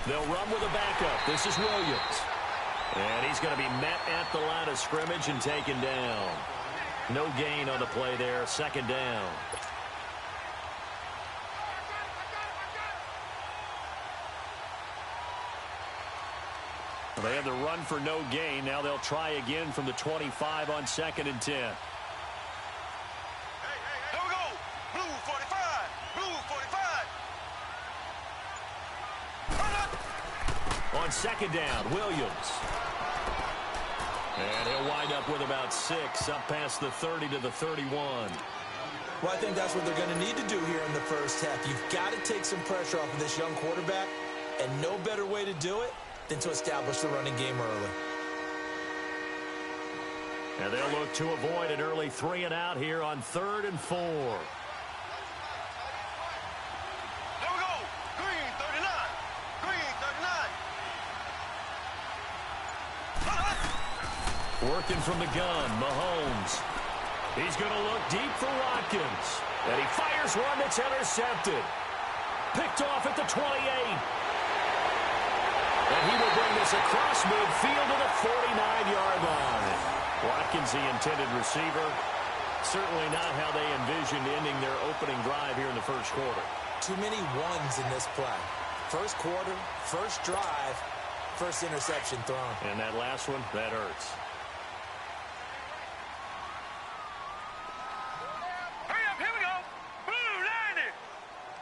They'll run with a backup. This is Williams. And he's going to be met at the line of scrimmage and taken down. No gain on the play there. Second down. They had the run for no gain. Now they'll try again from the 25 on 2nd and 10. Here we go. Blue 45. Blue 45. On 2nd down, Williams. And he'll wind up with about 6, up past the 30 to the 31. Well, I think that's what they're going to need to do here in the first half. You've got to take some pressure off of this young quarterback, and no better way to do it than to establish the running game early. And they'll look to avoid an early 3-and-out here on 3rd and 4. There we go. Green 39. Green 39. Working from the gun, Mahomes. He's going to look deep for Watkins. And he fires one that's intercepted. Picked off at the 28. And he will bring this across midfield to the 49-yard line. Watkins, the intended receiver. Certainly not how they envisioned ending their opening drive here in the first quarter. Too many ones in this play. First quarter, first drive, first interception thrown. And that last one, that hurts. Hurry up, here we go. Blue 90.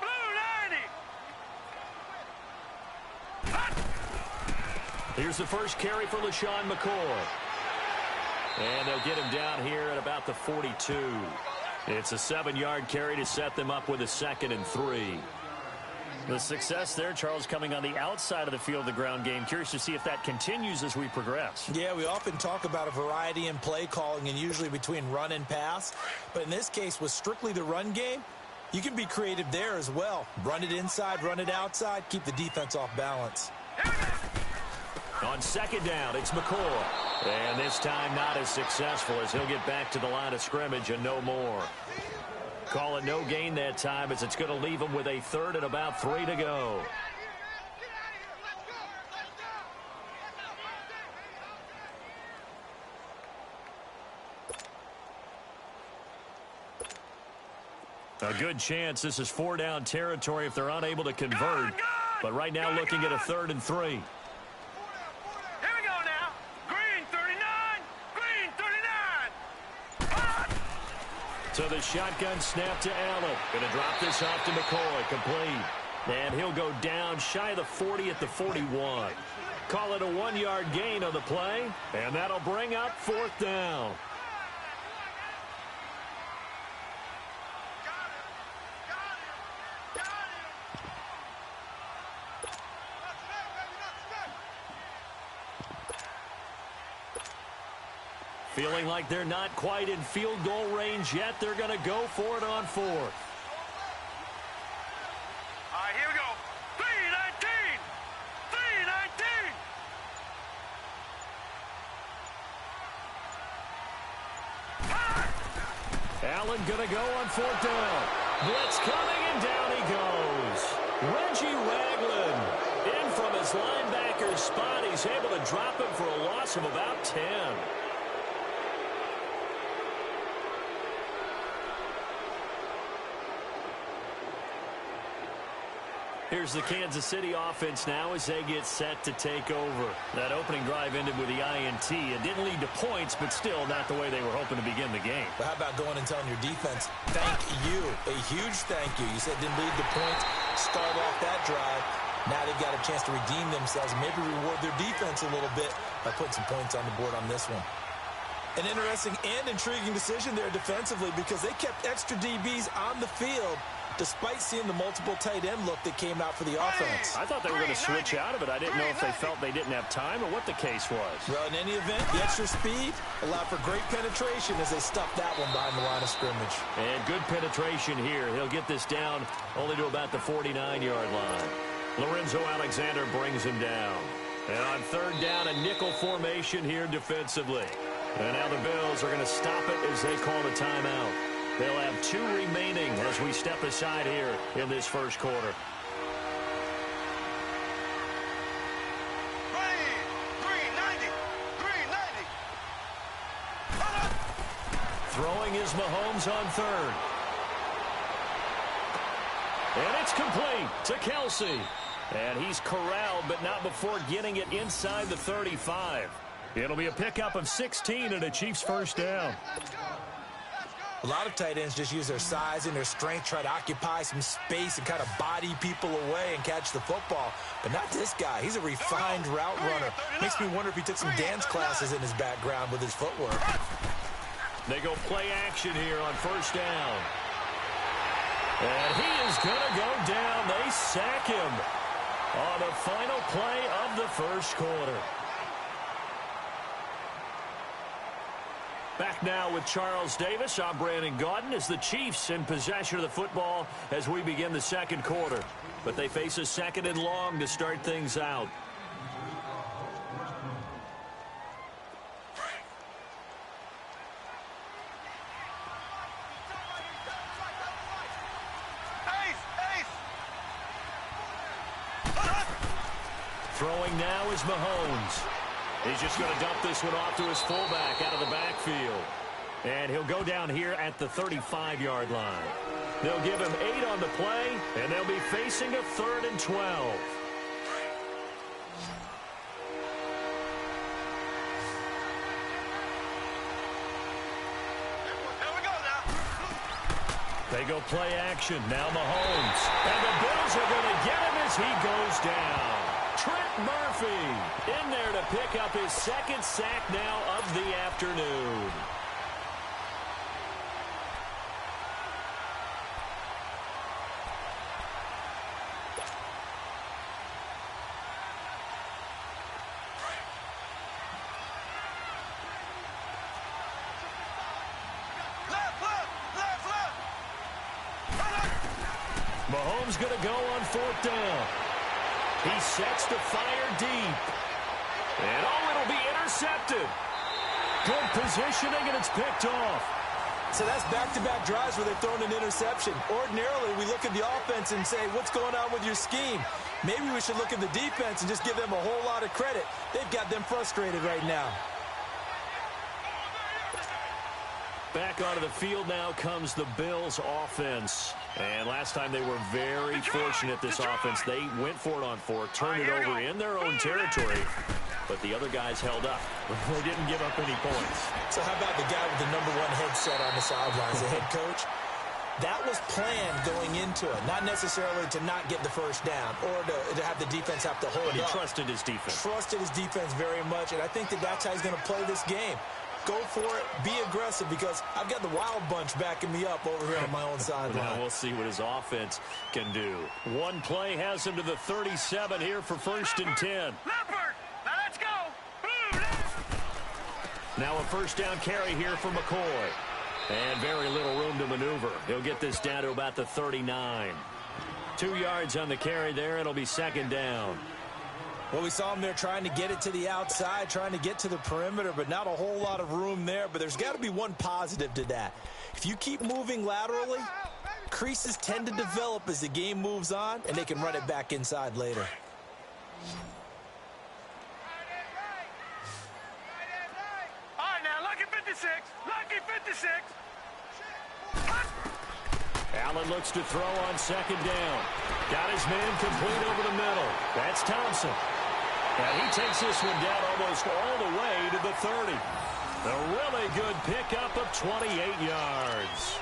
Blue 90. Hot. Here's the first carry for LaShawn McCoy. And they'll get him down here at about the 42. It's a 7-yard carry to set them up with a 2nd and 3. The success there, Charles, coming on the outside of the field of the ground game. Curious to see if that continues as we progress. Yeah, we often talk about a variety in play calling and usually between run and pass. But in this case, with strictly the run game, you can be creative there as well. Run it inside, run it outside, keep the defense off balance. On 2nd down, it's McCoy. And this time not as successful as he'll get back to the line of scrimmage and no more. Call it no gain that time as it's going to leave him with a 3rd and about 3 to go. A good chance this is 4-down territory if they're unable to convert. But right now looking at a 3rd and 3. So the shotgun snap to Allen. Going to drop this off to McCoy. Complete. And he'll go down shy of the 40 at the 41. Call it a 1-yard gain on the play. And that'll bring up 4th down. Feeling like they're not quite in field goal range yet. They're going to go for it on 4th. All right, here we go. 3-19. 3-19. Allen going to go on 4th down. Blitz coming, and down he goes. Reggie Ragland in from his linebacker spot. He's able to drop him for a loss of about 10. Here's the Kansas City offense now as they get set to take over. That opening drive ended with the INT. It didn't lead to points, but still not the way they were hoping to begin the game. But how about going and telling your defense, thank you, a huge thank you. You said didn't lead to points, start off that drive. Now they've got a chance to redeem themselves, maybe reward their defense a little bit by putting some points on the board on this one. An interesting and intriguing decision there defensively because they kept extra DBs on the field despite seeing the multiple tight end look that came out for the offense. I thought they were going to switch out of it. I didn't know if they felt they didn't have time or what the case was. Well, in any event, the extra speed allowed for great penetration as they stuffed that one behind the line of scrimmage. And good penetration here. He'll get this down only to about the 49-yard line. Lorenzo Alexander brings him down. And on 3rd down, a nickel formation here defensively. And now the Bills are going to stop it as they call a timeout. They'll have 2 remaining as we step aside here in this first quarter. is Mahomes on third. And it's complete to Kelsey. And he's corralled, but not before getting it inside the 35. It'll be a pickup of 16 and a Chiefs first down. A lot of tight ends just use their size and their strength, try to occupy some space and kind of body people away and catch the football. But not this guy. He's a refined route runner. Makes me wonder if he took some dance classes in his background with his footwork. They go play action here on first down. And he is going to go down. They sack him on the final play of the first quarter. Back now with Charles Davis. I'm Brandon Gaudin as the Chiefs in possession of the football as we begin the second quarter. But they face a second and long to start things out. Throwing now is Mahomes. He's just going to dump this one off to his fullback out of the backfield. And he'll go down here at the 35-yard line. They'll give him 8 on the play, and they'll be facing a 3rd and 12. They go play action. Now Mahomes. And the Bills are going to get him as he goes down. Trent Murphy in there to pick up his second sack now of the afternoon. Mahomes going to go on 4th down. He sets to fire deep. And it'll be intercepted. Good positioning, and it's picked off. So that's back-to-back drives where they've thrown an interception. Ordinarily, we look at the offense and say, what's going on with your scheme? Maybe we should look at the defense and just give them a whole lot of credit. They've got them frustrated right now. Back onto the field now comes the Bills offense. And last time they were very fortunate, this offense. They went for it on 4, turned it over in their own territory. But the other guys held up. They didn't give up any points. So how about the guy with the #1 headset on the sidelines, the head coach? That was planned going into it. Not necessarily to not get the first down or to have the defense have to hold up. But he trusted his defense. Trusted his defense very much. And I think that's how he's going to play this game. Go for it. Be aggressive because I've got the wild bunch backing me up over here on my own sideline. Now we'll see what his offense can do. One play has him to the 37 here for 1st and 10. Leopard! Now let's go! Blue! Now a first down carry here for McCoy. And very little room to maneuver. He'll get this down to about the 39. 2 yards on the carry there. It'll be 2nd down. Well, we saw him there trying to get it to the outside, trying to get to the perimeter, but not a whole lot of room there. But there's got to be one positive to that. If you keep moving laterally, creases tend to develop as the game moves on, and they can run it back inside later. All right, now, lucky 56. Lucky 56. Allen looks to throw on 2nd down. Got his man complete over the middle. That's Thompson. And he takes this one down almost all the way to the 30. A really good pickup of 28 yards.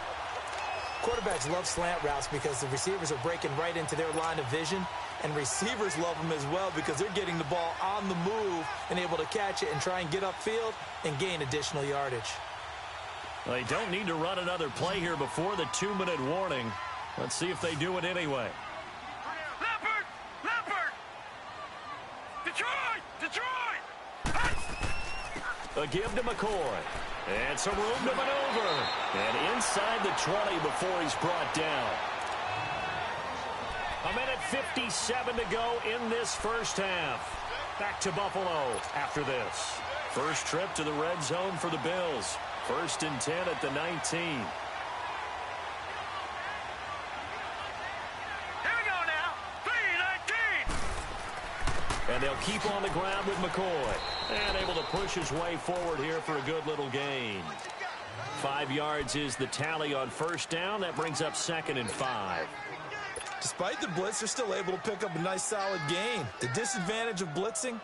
Quarterbacks love slant routes because the receivers are breaking right into their line of vision, and receivers love them as well because they're getting the ball on the move and able to catch it and try and get upfield and gain additional yardage. They don't need to run another play here before the 2-minute warning. Let's see if they do it anyway. Leopard! Leopard! Detroit! Detroit! A give to McCoy. And some room to maneuver. And inside the 20 before he's brought down. 1:57 to go in this first half. Back to Buffalo after this. First trip to the red zone for the Bills. 1st and 10 at the 19. Here we go now. 3-19. And they'll keep on the ground with McCoy. And able to push his way forward here for a good little gain. 5 yards is the tally on first down. That brings up 2nd and 5. Despite the blitz, they're still able to pick up a nice solid gain. The disadvantage of blitzing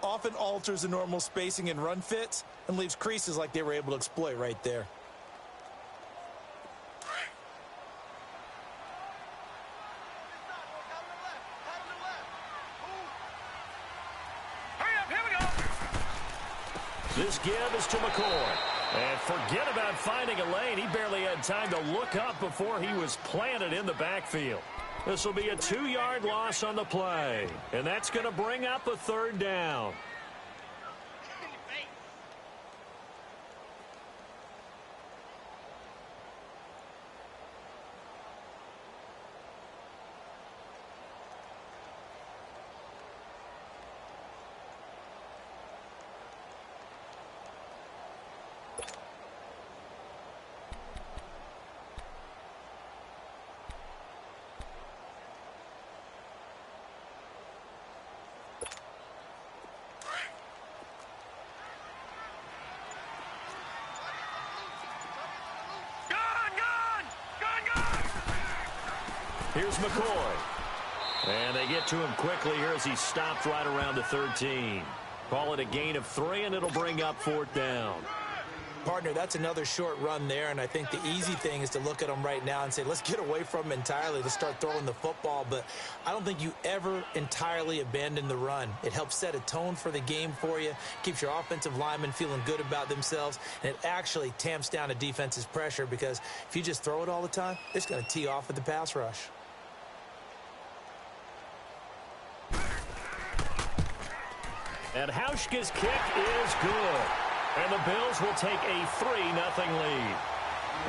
often alters the normal spacing and run fits and leaves creases like they were able to exploit right there. This give is to McCoy. And forget about finding a lane. He barely had time to look up before he was planted in the backfield. This will be a 2-yard loss on the play. And that's going to bring up a 3rd down. Here's McCoy. And they get to him quickly here as he stopped right around the 13. Call it a gain of 3, and it'll bring up 4th down. Partner, that's another short run there, and I think the easy thing is to look at them right now and say, let's get away from them entirely to start throwing the football. But I don't think you ever entirely abandon the run. It helps set a tone for the game for you, keeps your offensive linemen feeling good about themselves, and it actually tamps down a defense's pressure because if you just throw it all the time, it's going to tee off with the pass rush. And Hauschka's kick is good. And the Bills will take a 3-0 lead.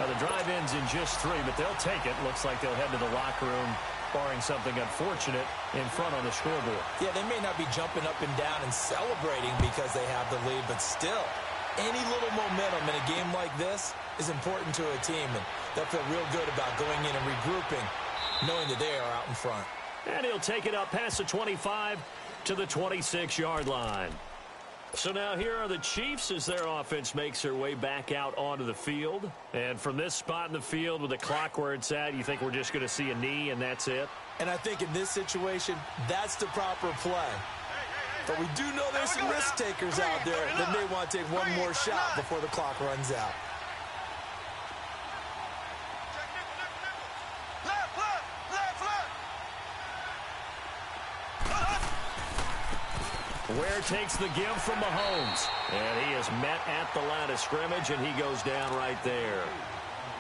Now the drive ends in just 3, but they'll take it. Looks like they'll head to the locker room, barring something unfortunate, in front on the scoreboard. Yeah, they may not be jumping up and down and celebrating because they have the lead, but still, any little momentum in a game like this is important to a team, and they'll feel real good about going in and regrouping, knowing that they are out in front. And he'll take it up past the 25 to the 26-yard line. So now here are the Chiefs as their offense makes their way back out onto the field. And from this spot in the field with the clock where it's at, you think we're just going to see a knee and that's it? And I think in this situation, that's the proper play. But we do know there's some risk takers out there that may want to take one more shot before the clock runs out. Ware takes the give from Mahomes. And he is met at the line of scrimmage, and he goes down right there.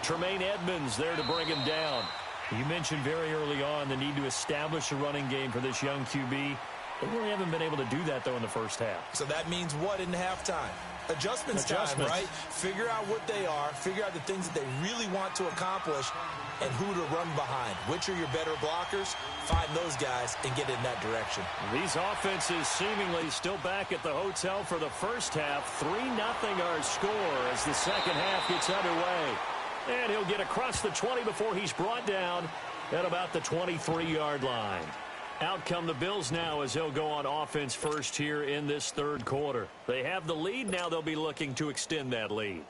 Tremaine Edmonds there to bring him down. You mentioned very early on the need to establish a running game for this young QB. They really haven't been able to do that, though, in the first half. So that means what in halftime? Adjustments time, right? Figure out what they are, figure out the things that they really want to accomplish, and who to run behind. Which are your better blockers? Find those guys and get in that direction. These offenses seemingly still back at the hotel for the first half. 3-0 our score as the second half gets underway. And he'll get across the 20 before he's brought down at about the 23-yard line. Out come the Bills now as they'll go on offense first here in this third quarter. They have the lead. Now they'll be looking to extend that lead.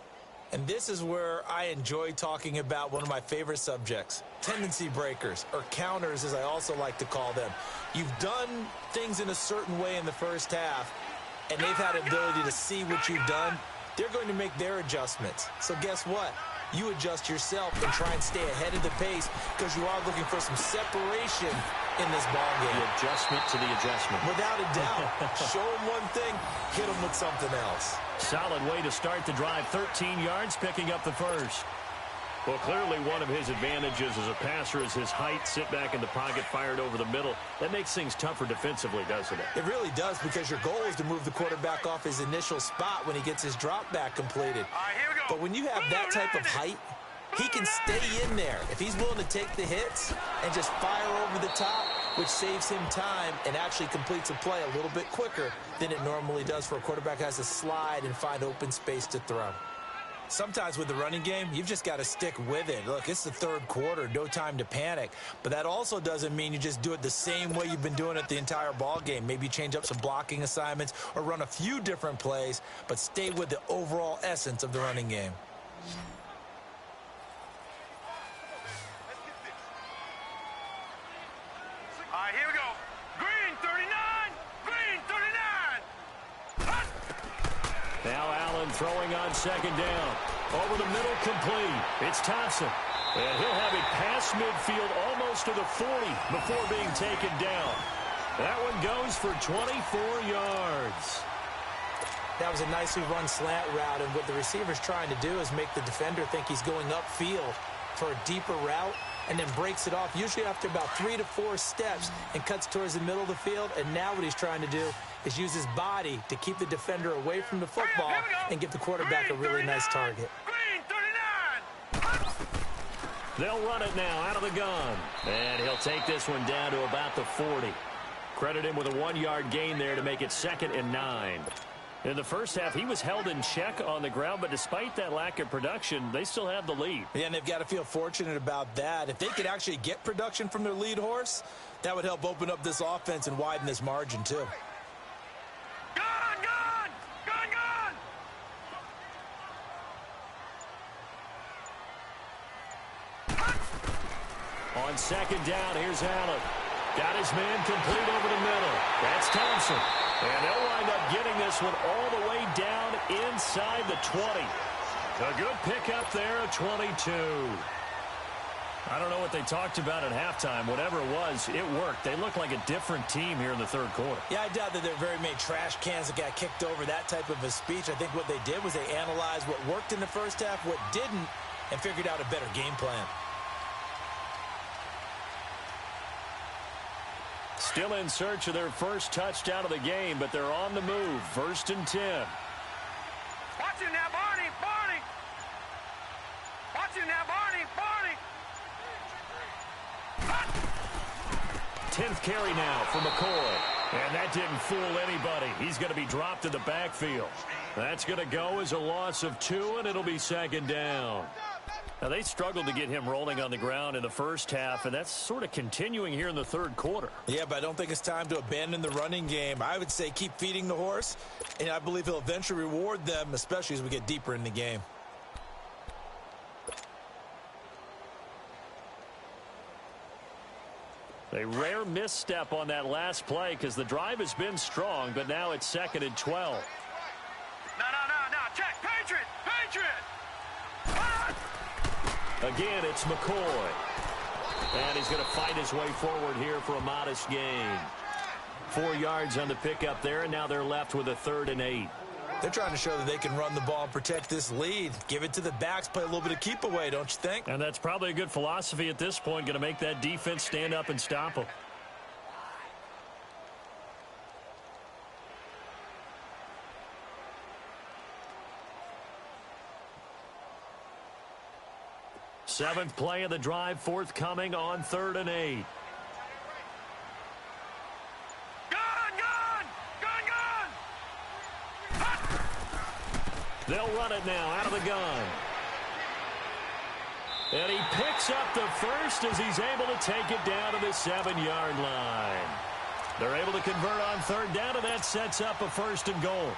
And this is where I enjoy talking about one of my favorite subjects, tendency breakers, or counters as I also like to call them. You've done things in a certain way in the first half, and they've had the ability to see what you've done. They're going to make their adjustments. So guess what? You adjust yourself and try and stay ahead of the pace because you are looking for some separation in this ball game. The adjustment to the adjustment. Without a doubt. Show them one thing, hit them with something else. Solid way to start the drive. 13 yards, picking up the first. Well, clearly one of his advantages as a passer is his height. Sit back in the pocket, fired over the middle. That makes things tougher defensively, doesn't it? It really does, because your goal is to move the quarterback off his initial spot when he gets his drop back completed. But when you have that type of height, he can stay in there. If he's willing to take the hits and just fire over the top, which saves him time and actually completes a play a little bit quicker than it normally does for a quarterback who has to slide and find open space to throw. Sometimes with the running game, you've just got to stick with it. Look, it's the third quarter, no time to panic. But that also doesn't mean you just do it the same way you've been doing it the entire ball game. Maybe change up some blocking assignments or run a few different plays, but stay with the overall essence of the running game. right, here we go. Green 39. Green 39. Hut. Now Allen throwing on second down. Over the middle, complete. It's Thompson. And he'll have it past midfield almost to the 40 before being taken down. That one goes for 24 yards. That was a nicely run slant route, and what the receiver's trying to do is make the defender think he's going upfield for a deeper route and then breaks it off, usually after about 3 to 4 steps, and cuts towards the middle of the field. And now what he's trying to do is use his body to keep the defender away from the football and give the quarterback a really nice target. Green 39. They'll run it now out of the gun. And he'll take this one down to about the 40. Credit him with a 1-yard gain there to make it 2nd and 9. In the first half, he was held in check on the ground, but despite that lack of production, they still have the lead. Yeah, and they've got to feel fortunate about that. If they could actually get production from their lead horse, that would help open up this offense and widen this margin too. Gun, gun, gun, gun. On second down, here's Allen. Got his man complete over the middle. That's Thompson. And they'll wind up getting this one all the way down inside the 20. A good pickup there of 22. I don't know what they talked about at halftime. Whatever it was, it worked. They look like a different team here in the third quarter. Yeah, I doubt that there are very many trash cans that got kicked over, that type of a speech. I think what they did was they analyzed what worked in the first half, what didn't, and figured out a better game plan. Still in search of their first touchdown of the game, but they're on the move. 1st and 10. Watch him now, Barney, Barney. Watch him now, Barney, Barney. 10th carry now for McCoy. And that didn't fool anybody. He's going to be dropped in the backfield. That's going to go as a loss of 2, and it'll be 2nd down. Now, they struggled to get him rolling on the ground in the first half, and that's sort of continuing here in the third quarter. Yeah, but I don't think it's time to abandon the running game. I would say keep feeding the horse, and I believe he'll eventually reward them, especially as we get deeper in the game. A rare misstep on that last play because the drive has been strong, but now it's 2nd and 12. No, check, Patriot, Patriot. Again, it's McCoy. And he's going to fight his way forward here for a modest gain. 4 yards on the pickup there, and now they're left with a 3rd and 8. They're trying to show that they can run the ball and protect this lead. Give it to the backs, play a little bit of keep away, don't you think? And that's probably a good philosophy at this point, going to make that defense stand up and stop them. Seventh play of the drive forthcoming on 3rd and 8. They'll run it now out of the gun. And he picks up the first as he's able to take it down to the 7-yard line. They're able to convert on 3rd down, and that sets up a 1st and goal.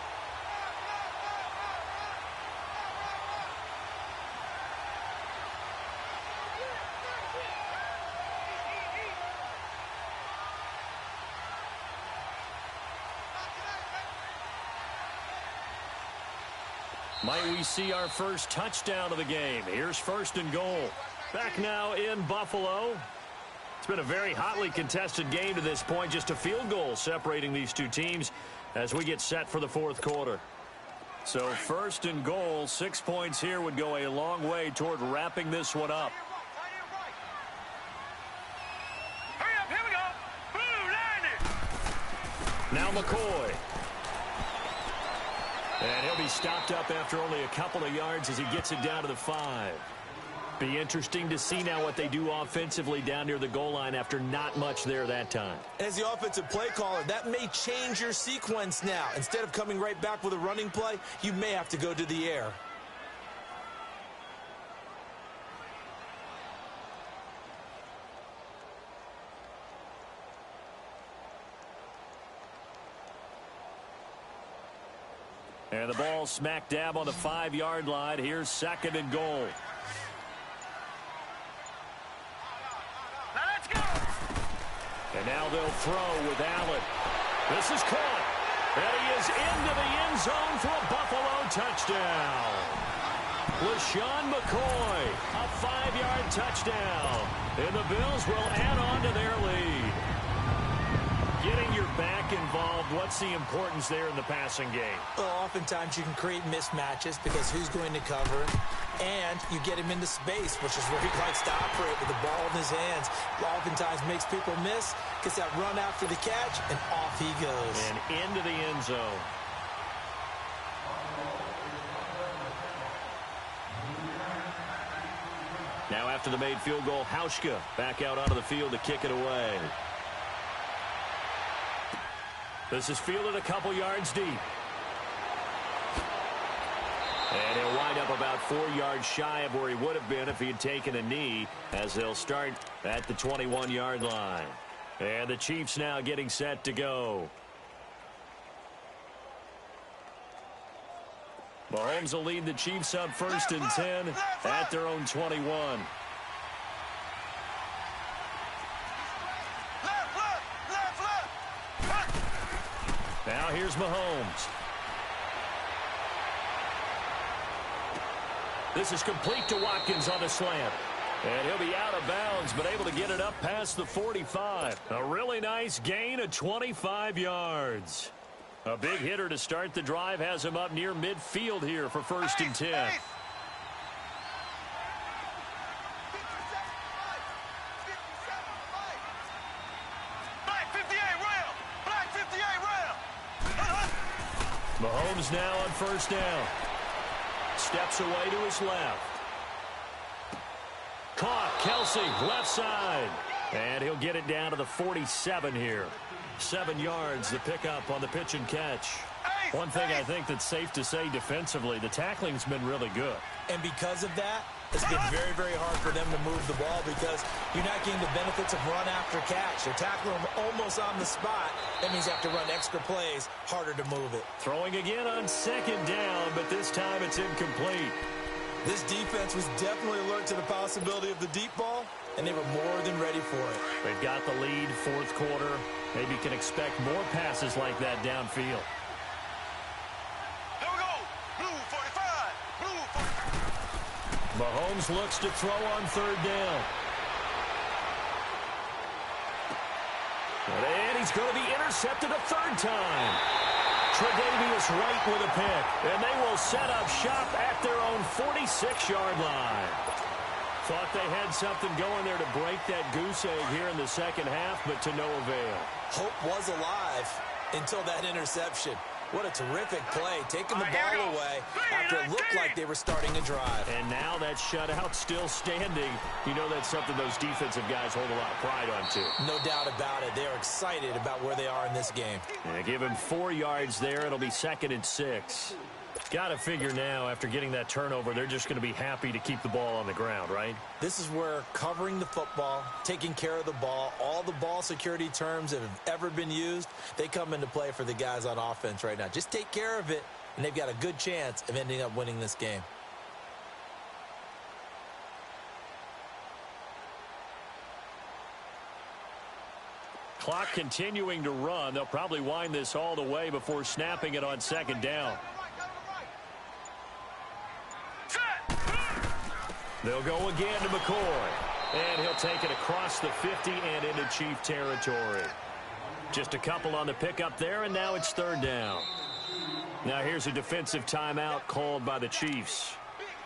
Might we see our first touchdown of the game? Here's 1st and goal. Back now in Buffalo. It's been a very hotly contested game to this point. Just a field goal separating these two teams as we get set for the 4th quarter. So 1st and goal, 6 points here would go a long way toward wrapping this one up. Hurry up, here we go. Blue, Now McCoy. And he'll be stopped up after only a couple of yards as he gets it down to the 5. Be interesting to see now what they do offensively down near the goal line after not much there that time. As the offensive play caller, that may change your sequence now. Instead of coming right back with a running play, you may have to go to the air. And the ball smack dab on the 5-yard line. Here's 2nd and goal. now let's go. And now they'll throw with Allen. This is caught. And he is into the end zone for a Buffalo touchdown. LaShawn McCoy, a 5-yard touchdown. And the Bills will add on to their lead. Getting your back involved, what's the importance there in the passing game? Well, oftentimes you can create mismatches because who's going to cover, and you get him into space, which is where he likes to operate with the ball in his hands. Oftentimes makes people miss, gets that run after the catch, and off he goes. And into the end zone. Now after the made field goal, Hauschka back out onto the field to kick it away. This is fielded a couple yards deep. And he'll wind up about 4 yards shy of where he would have been if he had taken a knee, as they'll start at the 21-yard line. And the Chiefs now getting set to go. Mahomes will lead the Chiefs up 1st and 10 at their own 21. Now here's Mahomes. This is complete to Watkins on the slant. And he'll be out of bounds, but able to get it up past the 45. A really nice gain of 25 yards. A big hitter to start the drive has him up near midfield here for 1st and 10. Mahomes now on 1st down. Steps away to his left. Caught. Kelsey, left side. And he'll get it down to the 47 here. 7 yards, the pickup on the pitch and catch. One thing I think that's safe to say defensively, the tackling's been really good. And because of that, it's been very, very hard for them to move the ball because you're not getting the benefits of run after catch. They're tackling them almost on the spot. That means you have to run extra plays, harder to move it. Throwing again on 2nd down, but this time it's incomplete. This defense was definitely alert to the possibility of the deep ball, and they were more than ready for it. They've got the lead, 4th quarter. Maybe can expect more passes like that downfield. Here we go. Blue 45. Blue 45. Mahomes looks to throw on 3rd down. And he's going to be intercepted a 3rd time. Tre'Davious White with a pick. And they will set up shop at their own 46-yard line. Thought they had something going there to break that goose egg here in the 2nd half, but to no avail. Hope was alive until that interception. What a terrific play, taking the ball away after it looked like they were starting a drive. And now that shutout still standing. You know that's something those defensive guys hold a lot of pride on, too. No doubt about it. They're excited about where they are in this game. And give him 4 yards there. It'll be 2nd and 6. Got to figure now, after getting that turnover, they're just going to be happy to keep the ball on the ground, right? This is where covering the football, taking care of the ball, all the ball security terms that have ever been used, they come into play for the guys on offense right now. Just take care of it, and they've got a good chance of ending up winning this game. Clock continuing to run. They'll probably wind this all the way before snapping it on 2nd down. They'll go again to McCoy. And he'll take it across the 50 and into Chief territory. Just a couple on the pickup there, and now it's 3rd down. Now here's a defensive timeout called by the Chiefs.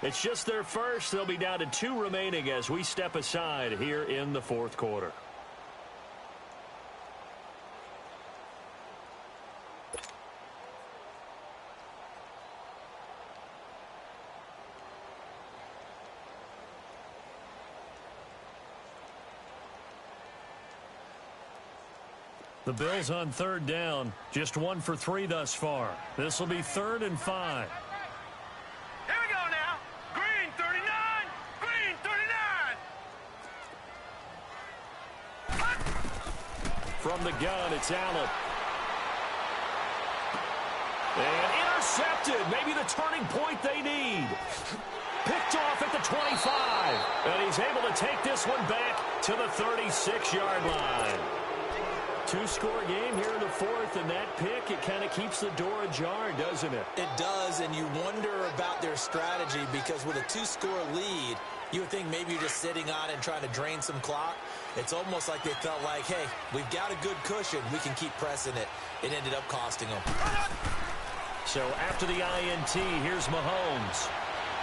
It's just their first. They'll be down to 2 remaining as we step aside here in the 4th quarter. The Bills on 3rd down, just 1 for 3 thus far. This will be 3rd and 5. Here we go now. Green 39. Green 39. From the gun, it's Allen. And intercepted. Maybe the turning point they need. Picked off at the 25. And he's able to take this one back to the 36-yard line. Two-score game here in the fourth, and that pick, it kind of keeps the door ajar, doesn't it? It does, and you wonder about their strategy because with a two-score lead, you would think maybe you're just sitting on it and trying to drain some clock. It's almost like they felt like, hey, we've got a good cushion. We can keep pressing it. It ended up costing them. So after the INT, here's Mahomes.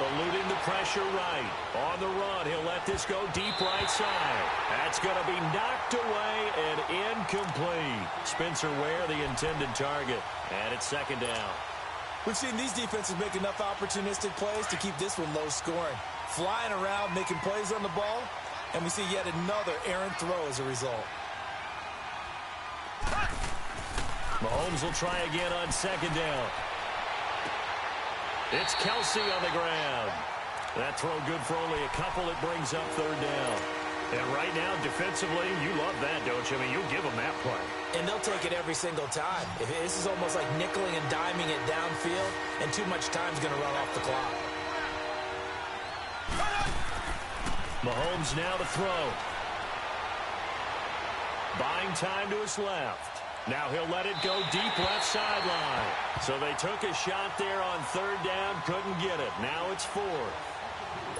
Eluding the pressure right. On the run, he'll let this go deep right side. That's going to be knocked away and incomplete. Spencer Ware, the intended target. And it's second down. We've seen these defenses make enough opportunistic plays to keep this one low scoring. Flying around, making plays on the ball, and we see yet another errant throw as a result. Mahomes will try again on second down. It's Kelsey on the ground. That throw good for only a couple. It brings up third down. And right now, defensively, you love that, don't you? I mean, you'll give them that play. And they'll take it every single time. This is almost like nickeling and diming it downfield, and too much time's going to run off the clock. Mahomes now to throw. Buying time to his left. Now he'll let it go deep left sideline. So they took a shot there on third down, couldn't get it. Now it's fourth.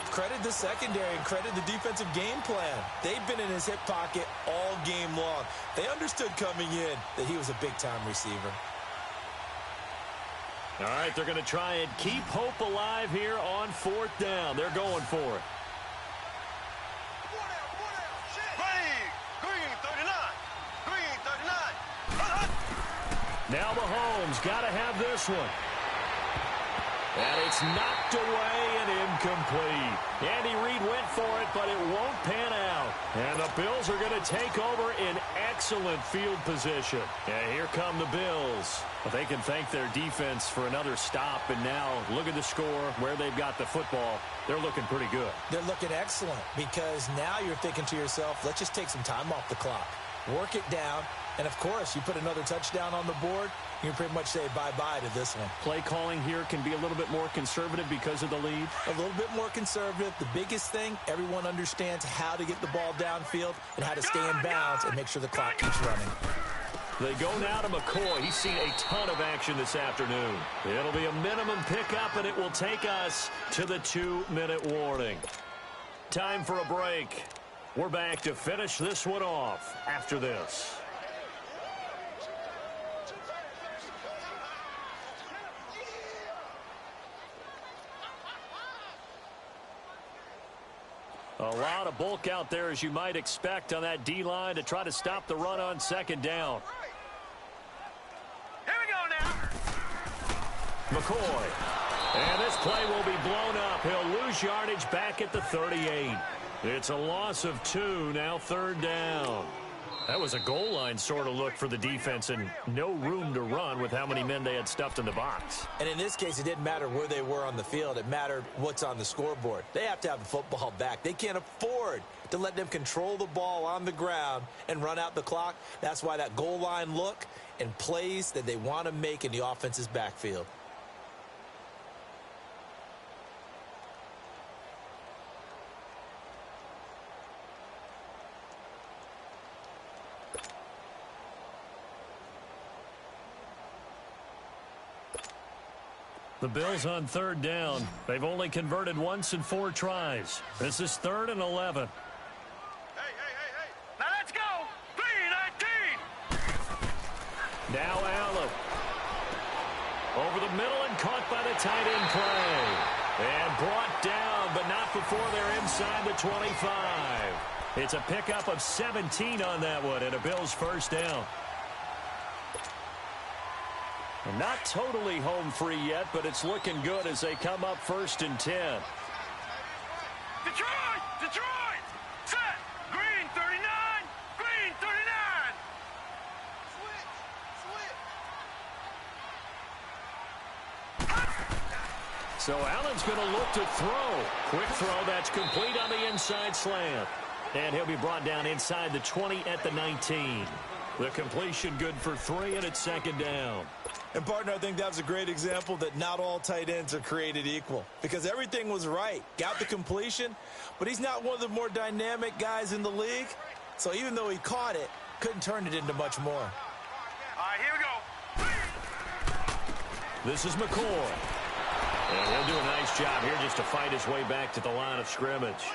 Credit the secondary and credit the defensive game plan. They've been in his hip pocket all game long. They understood coming in that he was a big-time receiver. All right, they're going to try and keep hope alive here on fourth down. They're going for it. Now Mahomes got to have this one. And it's knocked away and incomplete. Andy Reid went for it, but it won't pan out. And the Bills are going to take over in excellent field position. And here come the Bills. But they can thank their defense for another stop. And now look at the score, where they've got the football. They're looking pretty good. They're looking excellent because now you're thinking to yourself, let's just take some time off the clock. Work it down. And, of course, you put another touchdown on the board, you can pretty much say bye-bye to this one. Play calling here can be a little bit more conservative because of the lead. A little bit more conservative. The biggest thing, everyone understands how to get the ball downfield and how to stay in bounds and make sure the clock keeps running. They go now to McCoy. He's seen a ton of action this afternoon. It'll be a minimum pickup, and it will take us to the 2-minute warning. Time for a break. We're back to finish this one off after this. A lot of bulk out there, as you might expect, on that D-line to try to stop the run on second down. Here we go now. McCoy. And this play will be blown up. He'll lose yardage back at the 38. It's a loss of 2, now third down. That was a goal line sort of look for the defense, and no room to run with how many men they had stuffed in the box. And in this case, it didn't matter where they were on the field. It mattered what's on the scoreboard. They have to have the football back. They can't afford to let them control the ball on the ground and run out the clock. That's why that goal line look and plays that they want to make in the offense's backfield. The Bills on third down. They've only converted once in 4 tries. This is 3rd and 11. Hey. Now let's go. 3-19. Now Allen. Over the middle and caught by the tight end play. And brought down, but not before they're inside the 25. It's a pickup of 17 on that one, and a Bills first down. Not totally home free yet, but it's looking good as they come up 1st and 10. Detroit! Set! Green 39! Green 39! Switch! So Allen's going to look to throw. Quick throw, that's complete on the inside slant. And he'll be brought down inside the 20 at the 19. The completion good for 3, and it's 2nd down. And, partner, I think that was a great example that not all tight ends are created equal because everything was right. Got the completion, but he's not one of the more dynamic guys in the league. So even though he caught it, Couldn't turn it into much more. All right, here we go. This is McCoy. And he'll do a nice job here just to fight his way back to the line of scrimmage.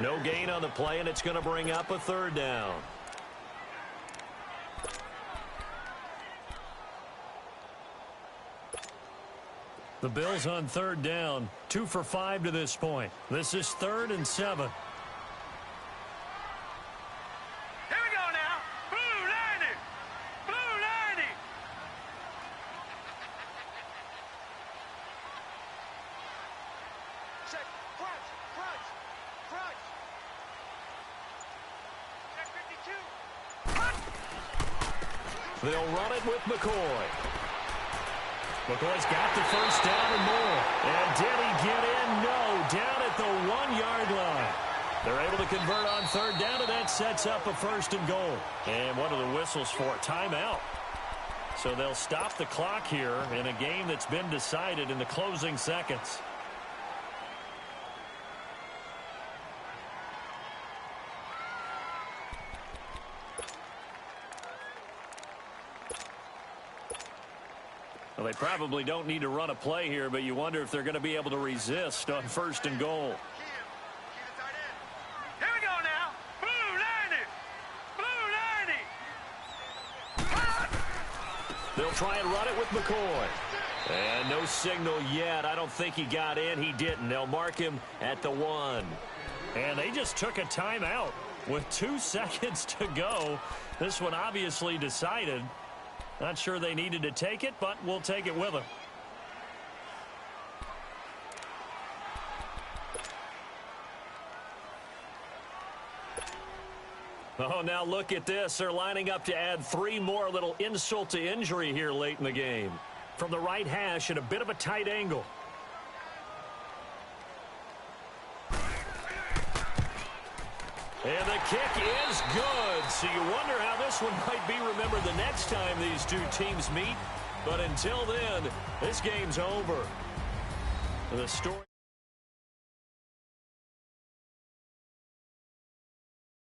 No gain on the play, and it's going to bring up a third down. The Bills on third down, 2 for 5 to this point. This is 3rd and 7. Here we go now. Blue 90. Blue 90. Check. Crunch. Crunch. Crunch. Check 52. They'll run it with McCoy. McCoy's got the first down and more. And did he get in? No. Down at the 1-yard line. They're able to convert on third down, and that sets up a 1st and goal. And what are the whistles for? Timeout. So they'll stop the clock here in a game that's been decided in the closing seconds. Well, they probably don't need to run a play here, but you wonder if they're going to be able to resist on 1st and goal. Here we go now. Blue 90. Blue 90. They'll try and run it with McCoy. And no signal yet. I don't think he got in. He didn't. They'll mark him at the 1. And they just took a timeout with 2 seconds to go. This one obviously decided. Not sure they needed to take it, but we'll take it with them. Oh, now look at this. They're lining up to add 3 more, little insult to injury here late in the game. From the right hash at a bit of a tight angle. And the kick is good. So you wonder how this one might be remembered the next time these two teams meet. But until then, this game's over. The story...